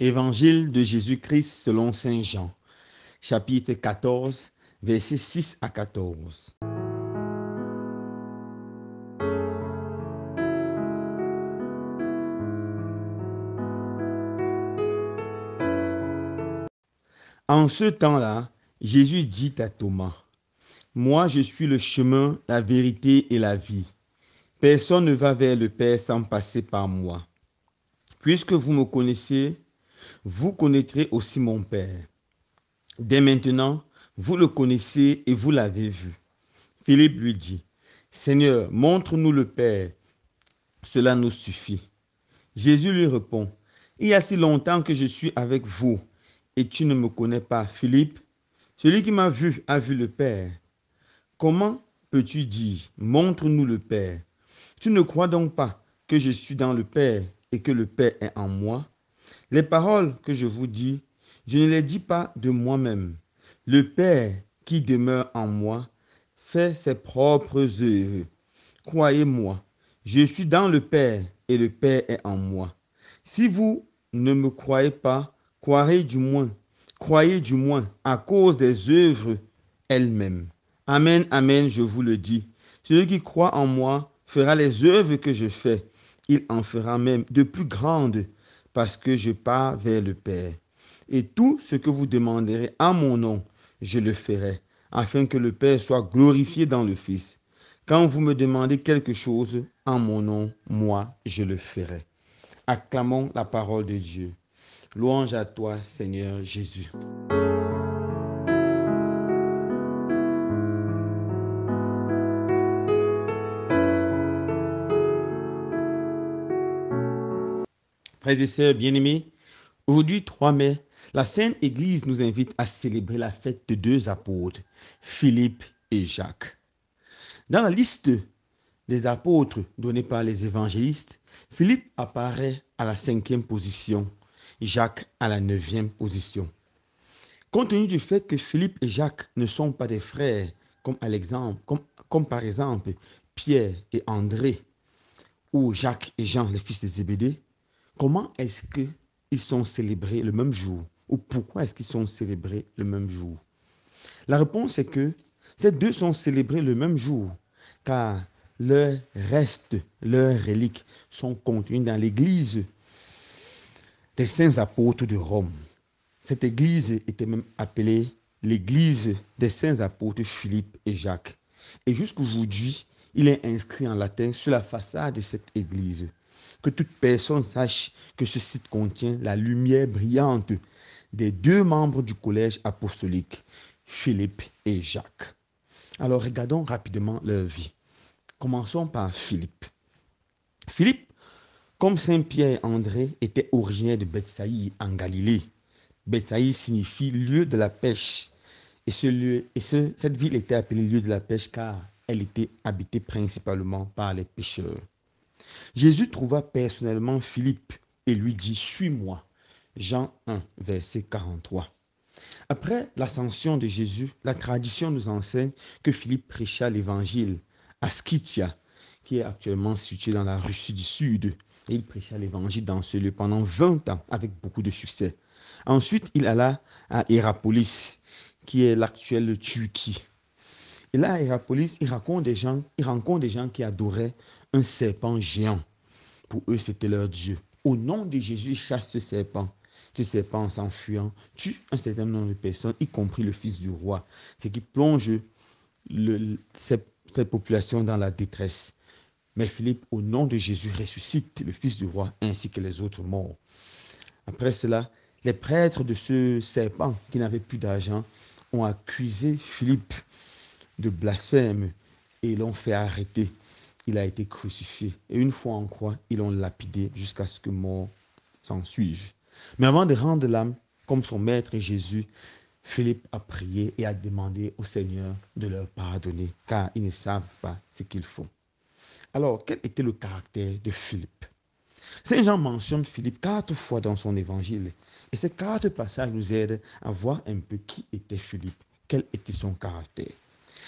Évangile de Jésus-Christ selon saint Jean, chapitre 14, versets 6 à 14. En ce temps-là, Jésus dit à Thomas, « Moi je suis le chemin, la vérité et la vie. Personne ne va vers le Père sans passer par moi. Puisque vous me connaissez, vous connaîtrez aussi mon Père. Dès maintenant, vous le connaissez et vous l'avez vu. » Philippe lui dit, « Seigneur, montre-nous le Père, cela nous suffit. » Jésus lui répond, « Il y a si longtemps que je suis avec vous et tu ne me connais pas, Philippe. Celui qui m'a vu a vu le Père. Comment peux-tu dire, montre-nous le Père? Tu ne crois donc pas que je suis dans le Père et que le Père est en moi? Les paroles que je vous dis, je ne les dis pas de moi-même. Le Père qui demeure en moi fait ses propres œuvres. Croyez-moi, je suis dans le Père et le Père est en moi. Si vous ne me croyez pas, croyez du moins à cause des œuvres elles-mêmes. Amen, amen, je vous le dis. Celui qui croit en moi fera les œuvres que je fais. Il en fera même de plus grandes parce que je pars vers le Père. Et tout ce que vous demanderez en mon nom, je le ferai, afin que le Père soit glorifié dans le Fils. Quand vous me demandez quelque chose en mon nom, moi, je le ferai. Acclamons la parole de Dieu. Louange à toi, Seigneur Jésus. Frères et sœurs bien-aimés, aujourd'hui 3 mai, la Sainte Église nous invite à célébrer la fête de 2 apôtres, Philippe et Jacques. Dans la liste des apôtres donnée par les évangélistes, Philippe apparaît à la 5e position, Jacques à la 9e position. Compte tenu du fait que Philippe et Jacques ne sont pas des frères, comme par exemple Pierre et André, ou Jacques et Jean, les fils de Zébédée, comment est-ce qu'ils sont célébrés le même jour? Ou pourquoi est-ce qu'ils sont célébrés le même jour? La réponse est que ces deux sont célébrés le même jour, car leurs restes, leurs reliques sont contenus dans l'église des saints apôtres de Rome. Cette église était même appelée l'église des saints apôtres Philippe et Jacques. Et jusqu'aujourd'hui, il est inscrit en latin sur la façade de cette église. Que toute personne sache que ce site contient la lumière brillante des 2 membres du collège apostolique, Philippe et Jacques. Alors regardons rapidement leur vie. Commençons par Philippe. Philippe, comme Saint Pierre et André, était originaire de Bethsaïe en Galilée. Bethsaïe signifie lieu de la pêche. Et cette ville était appelée lieu de la pêche car elle était habitée principalement par les pêcheurs. Jésus trouva personnellement Philippe et lui dit « Suis-moi ». Jean 1, verset 43. Après l'ascension de Jésus, la tradition nous enseigne que Philippe prêcha l'évangile à Skythia, qui est actuellement située dans la Russie du Sud. Et il prêcha l'évangile dans ce lieu pendant 20 ans avec beaucoup de succès. Ensuite, il alla à Hiérapolis, qui est l'actuelle Turquie. Et là, à Hiérapolis, il rencontre des gens qui adoraient un serpent géant. Pour eux, c'était leur Dieu. Au nom de Jésus, il chasse ce serpent. Ce serpent, en s'enfuyant, tue un certain nombre de personnes, y compris le fils du roi. Ce qui plonge cette population dans la détresse. Mais Philippe, au nom de Jésus, ressuscite le fils du roi ainsi que les autres morts. Après cela, les prêtres de ce serpent qui n'avaient plus d'argent ont accusé Philippe de blasphème et l'ont fait arrêter. Il a été crucifié. Et une fois en croix, ils l'ont lapidé jusqu'à ce que mort s'en suive. Mais avant de rendre l'âme, comme son maître Jésus, Philippe a prié et a demandé au Seigneur de leur pardonner, car ils ne savent pas ce qu'ils font. Alors, quel était le caractère de Philippe? Saint Jean mentionne Philippe 4 fois dans son évangile. Et ces 4 passages nous aident à voir un peu qui était Philippe, quel était son caractère.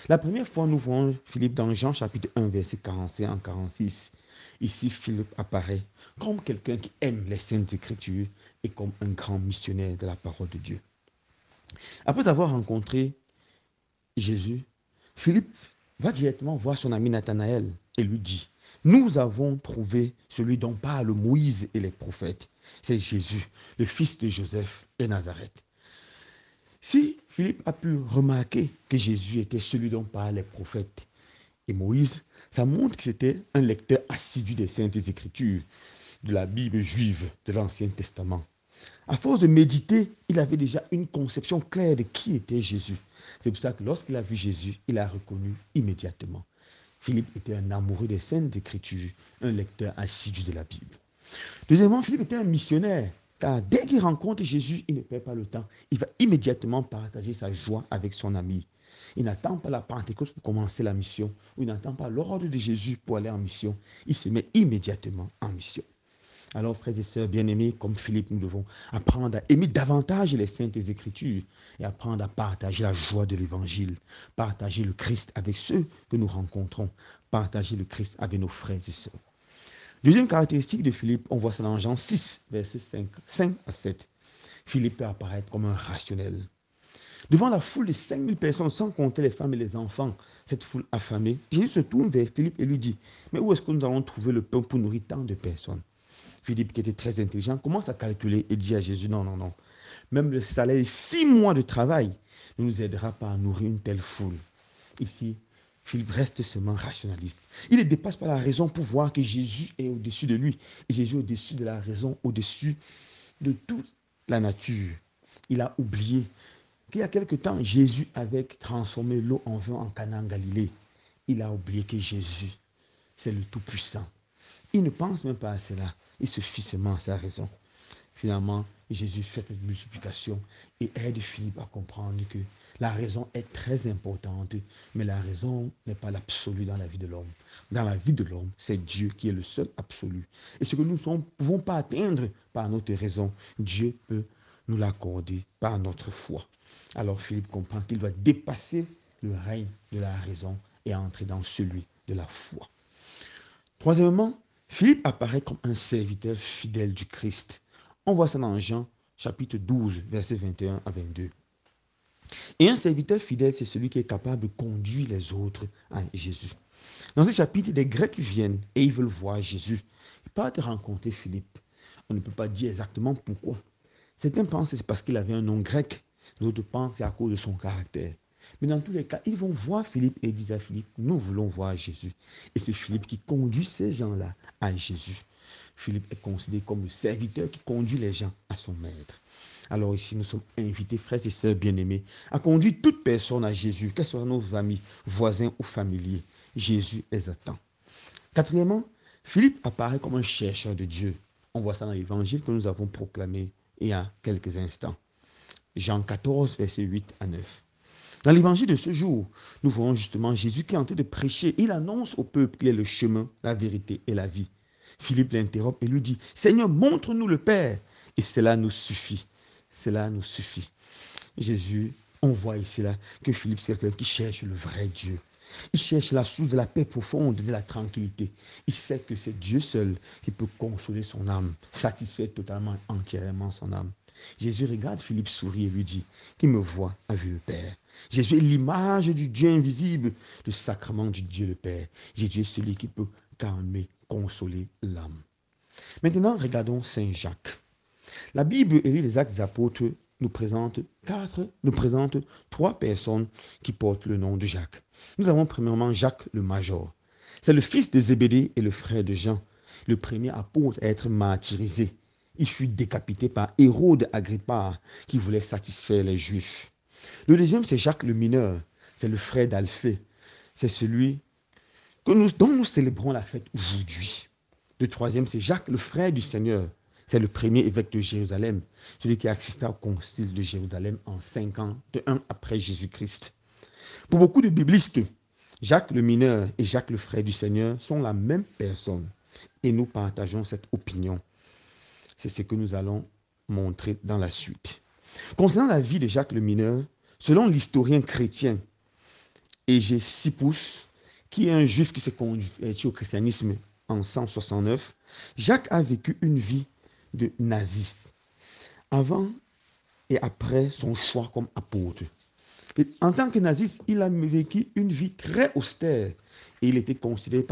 La première fois, nous voyons Philippe dans Jean chapitre 1, verset 45 à 46. Ici, Philippe apparaît comme quelqu'un qui aime les saintes écritures, et comme un grand missionnaire de la parole de Dieu. Après avoir rencontré Jésus, Philippe va directement voir son ami Nathanaël et lui dit, nous avons trouvé celui dont parlent Moïse et les prophètes. C'est Jésus, le fils de Joseph de Nazareth. Si Philippe a pu remarquer que Jésus était celui dont parlent les prophètes et Moïse, ça montre que c'était un lecteur assidu des Saintes Écritures, de la Bible juive, de l'Ancien Testament. À force de méditer, il avait déjà une conception claire de qui était Jésus. C'est pour ça que lorsqu'il a vu Jésus, il a reconnu immédiatement. Philippe était un amoureux des Saintes Écritures, un lecteur assidu de la Bible. Deuxièmement, Philippe était un missionnaire, car dès qu'il rencontre Jésus, il ne perd pas le temps. Il va immédiatement partager sa joie avec son ami. Il n'attend pas la Pentecôte pour commencer la mission, ou il n'attend pas l'ordre de Jésus pour aller en mission. Il se met immédiatement en mission. Alors, frères et sœurs bien-aimés, comme Philippe, nous devons apprendre à aimer davantage les Saintes Écritures et apprendre à partager la joie de l'Évangile, partager le Christ avec ceux que nous rencontrons, partager le Christ avec nos frères et sœurs. Deuxième caractéristique de Philippe, on voit ça dans Jean 6, versets 5 à 7. Philippe peut apparaître comme un rationnel. Devant la foule de 5000 personnes, sans compter les femmes et les enfants, cette foule affamée, Jésus se tourne vers Philippe et lui dit, mais où est-ce que nous allons trouver le pain pour nourrir tant de personnes? Philippe, qui était très intelligent, commence à calculer et dit à Jésus, non, non, non. Même le salaire de 6 mois de travail ne nous aidera pas à nourrir une telle foule. Ici, Philippe reste seulement rationaliste. Il ne dépasse pas la raison pour voir que Jésus est au-dessus de lui. Et Jésus est au-dessus de la raison, au-dessus de toute la nature. Il a oublié qu'il y a quelque temps, Jésus avait transformé l'eau en vin en Cana en Galilée. Il a oublié que Jésus, c'est le Tout-Puissant. Il ne pense même pas à cela. Il se fie seulement à sa raison. Finalement, Jésus fait cette multiplication et aide Philippe à comprendre que la raison est très importante, mais la raison n'est pas l'absolu dans la vie de l'homme. Dans la vie de l'homme, c'est Dieu qui est le seul absolu. Et ce que nous ne pouvons pas atteindre par notre raison, Dieu peut nous l'accorder par notre foi. Alors Philippe comprend qu'il doit dépasser le règne de la raison et entrer dans celui de la foi. Troisièmement, Philippe apparaît comme un serviteur fidèle du Christ. On voit ça dans Jean chapitre 12, versets 21 à 22. Et un serviteur fidèle, c'est celui qui est capable de conduire les autres à Jésus. Dans ce chapitre, des Grecs viennent et ils veulent voir Jésus. Ils partent rencontrer Philippe. On ne peut pas dire exactement pourquoi. Certains pensent que c'est parce qu'il avait un nom grec. D'autres pensent que c'est à cause de son caractère. Mais dans tous les cas, ils vont voir Philippe et disent à Philippe, nous voulons voir Jésus. Et c'est Philippe qui conduit ces gens-là à Jésus. Philippe est considéré comme le serviteur qui conduit les gens à son maître. Alors ici, nous sommes invités, frères et sœurs bien-aimés, à conduire toute personne à Jésus, quels soient nos amis, voisins ou familiers. Jésus les attend. Quatrièmement, Philippe apparaît comme un chercheur de Dieu. On voit ça dans l'évangile que nous avons proclamé il y a quelques instants. Jean 14, versets 8 à 9. Dans l'évangile de ce jour, nous voyons justement Jésus qui est en train de prêcher. Il annonce au peuple qu'il est le chemin, la vérité et la vie. Philippe l'interrompt et lui dit, Seigneur, montre-nous le Père. Et cela nous suffit. Cela nous suffit. Jésus, on voit ici là que Philippe, c'est quelqu'un qui cherche le vrai Dieu. Il cherche la source de la paix profonde, de la tranquillité. Il sait que c'est Dieu seul qui peut consoler son âme, satisfaire totalement, entièrement son âme. Jésus regarde Philippe sourit et lui dit, qui me voit a vu le Père. Jésus est l'image du Dieu invisible, le sacrement du Dieu le Père. Jésus est celui qui peut calmer, consoler l'âme. Maintenant, regardons Saint Jacques. La Bible et les Actes des Apôtres nous présente trois personnes qui portent le nom de Jacques. Nous avons premièrement Jacques le Major. C'est le fils de Zébédée et le frère de Jean, le premier apôtre à être martyrisé. Il fut décapité par Hérode Agrippa qui voulait satisfaire les Juifs. Le deuxième, c'est Jacques le Mineur. C'est le frère d'Alphée. C'est celui dont nous célébrons la fête aujourd'hui. Le troisième, c'est Jacques, le frère du Seigneur. C'est le premier évêque de Jérusalem, celui qui a assisté au concile de Jérusalem en 51 après Jésus-Christ. Pour beaucoup de biblistes, Jacques le Mineur et Jacques le frère du Seigneur sont la même personne. Et nous partageons cette opinion. C'est ce que nous allons montrer dans la suite. Concernant la vie de Jacques le Mineur, selon l'historien chrétien Hégésippus, qui est un juif qui s'est converti au christianisme en 169, Jacques a vécu une vie de naziste. avant et après son choix comme apôtre. Et en tant que naziste, il a vécu une vie très austère et il était considéré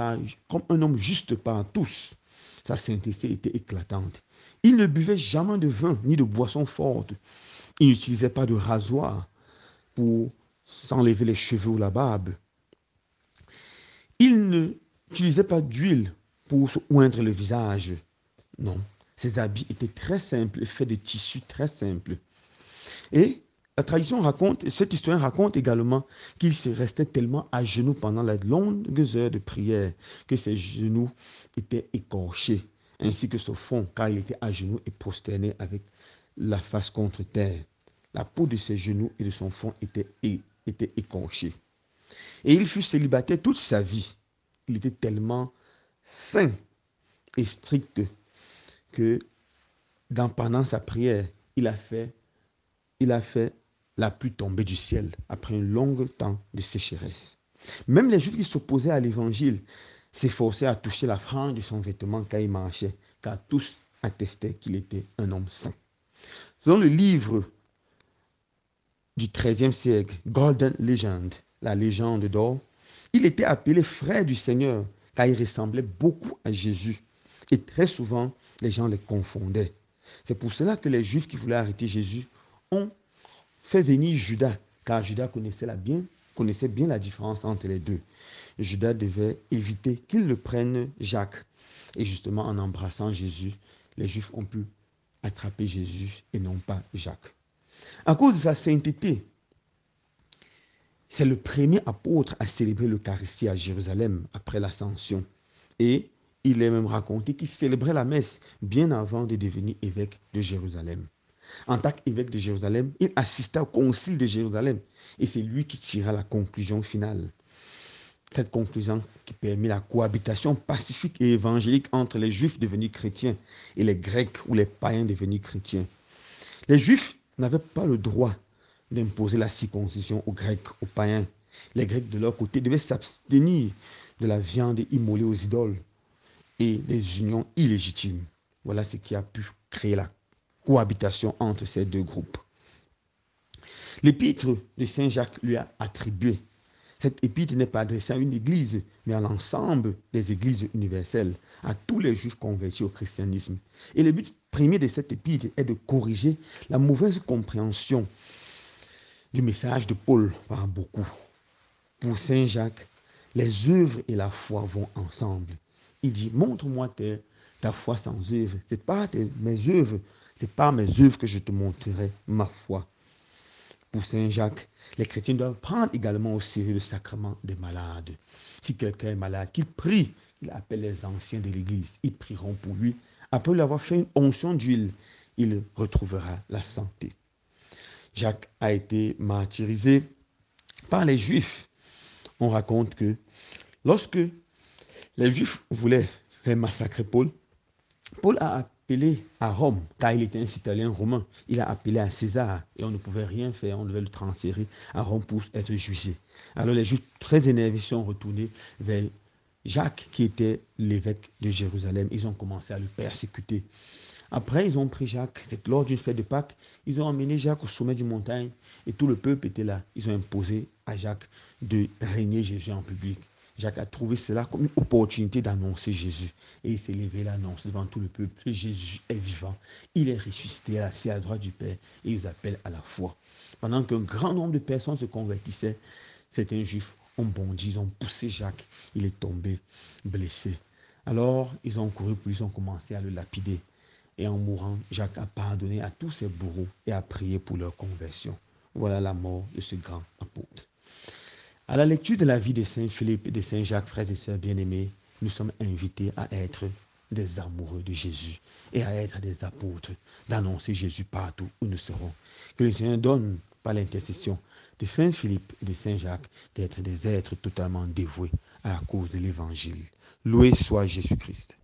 comme un homme juste par tous. Sa sainteté était éclatante. Il ne buvait jamais de vin ni de boissons fortes. Il n'utilisait pas de rasoir pour s'enlever les cheveux ou la barbe. Il n'utilisait pas d'huile pour se oindre le visage. Non, ses habits étaient très simples, faits de tissus très simples. Et la tradition raconte, cette histoire raconte également qu'il se restait tellement à genoux pendant les longues heures de prière que ses genoux étaient écorchés, ainsi que son front, car il était à genoux et prosterné avec la face contre terre. La peau de ses genoux et de son front était écorchée. Et il fut célibataire toute sa vie. Il était tellement saint et strict que pendant sa prière, il a fait la pluie tomber du ciel après un long temps de sécheresse. Même les Juifs qui s'opposaient à l'évangile s'efforçaient à toucher la frange de son vêtement quand il marchait, car tous attestaient qu'il était un homme saint. Selon le livre du XIIIe siècle, Golden Legend, la légende d'or, il était appelé frère du Seigneur, car il ressemblait beaucoup à Jésus. Et très souvent, les gens les confondaient. C'est pour cela que les Juifs qui voulaient arrêter Jésus ont fait venir Judas, car Judas connaissait bien la différence entre les deux. Judas devait éviter qu'il ne prenne Jacques. Et justement, en embrassant Jésus, les Juifs ont pu attraper Jésus et non pas Jacques. À cause de sa sainteté, c'est le premier apôtre à célébrer l'Eucharistie à Jérusalem après l'Ascension. Et il est même raconté qu'il célébrait la messe bien avant de devenir évêque de Jérusalem. En tant qu'évêque de Jérusalem, il assista au concile de Jérusalem et c'est lui qui tira la conclusion finale. Cette conclusion qui permet la cohabitation pacifique et évangélique entre les Juifs devenus chrétiens et les Grecs ou les païens devenus chrétiens. Les Juifs n'avaient pas le droit d'imposer la circoncision aux Grecs, aux païens. Les Grecs, de leur côté, devaient s'abstenir de la viande immolée aux idoles et des unions illégitimes. Voilà ce qui a pu créer la cohabitation entre ces deux groupes. L'épître de Saint Jacques lui a attribué. Cette épître n'est pas adressée à une église, mais à l'ensemble des églises universelles, à tous les juifs convertis au christianisme. Et le but premier de cette épître est de corriger la mauvaise compréhension du message de Paul par beaucoup. Pour Saint Jacques, les œuvres et la foi vont ensemble. Il dit, montre-moi ta foi sans œuvre. Ce n'est pas mes œuvres, c'est par mes œuvres que je te montrerai ma foi. Pour Saint Jacques, les chrétiens doivent prendre également au sérieux le sacrement des malades. Si quelqu'un est malade, qu'il prie, il appelle les anciens de l'église. Ils prieront pour lui. Après lui avoir fait une onction d'huile, il retrouvera la santé. Jacques a été martyrisé par les Juifs. On raconte que lorsque les Juifs voulaient faire massacrer Paul, Paul a appelé à Rome, car il était un citoyen romain. Il a appelé à César et on ne pouvait rien faire, on devait le transférer à Rome pour être jugé. Alors les Juifs très énervés sont retournés vers Jacques, qui était l'évêque de Jérusalem. Ils ont commencé à le persécuter. Après, ils ont pris Jacques, c'est lors d'une fête de Pâques, ils ont emmené Jacques au sommet d'une montagne et tout le peuple était là. Ils ont imposé à Jacques de régner Jésus en public. Jacques a trouvé cela comme une opportunité d'annoncer Jésus. Et il s'est levé l'annonce devant tout le peuple que Jésus est vivant. Il est ressuscité, assis à la droite du Père et il vous appelle à la foi. Pendant qu'un grand nombre de personnes se convertissaient, certains Juifs ont bondi, ils ont poussé Jacques. Il est tombé blessé. Alors, ils ont couru pour lui, ils ont commencé à le lapider. Et en mourant, Jacques a pardonné à tous ses bourreaux et a prié pour leur conversion. Voilà la mort de ce grand apôtre. À la lecture de la vie de Saint Philippe et de Saint Jacques, frères et sœurs bien-aimés, nous sommes invités à être des amoureux de Jésus et à être des apôtres, d'annoncer Jésus partout où nous serons. Que le Seigneur donne, par l'intercession de Saint Philippe et de Saint Jacques, d'être des êtres totalement dévoués à la cause de l'Évangile. Loué soit Jésus-Christ.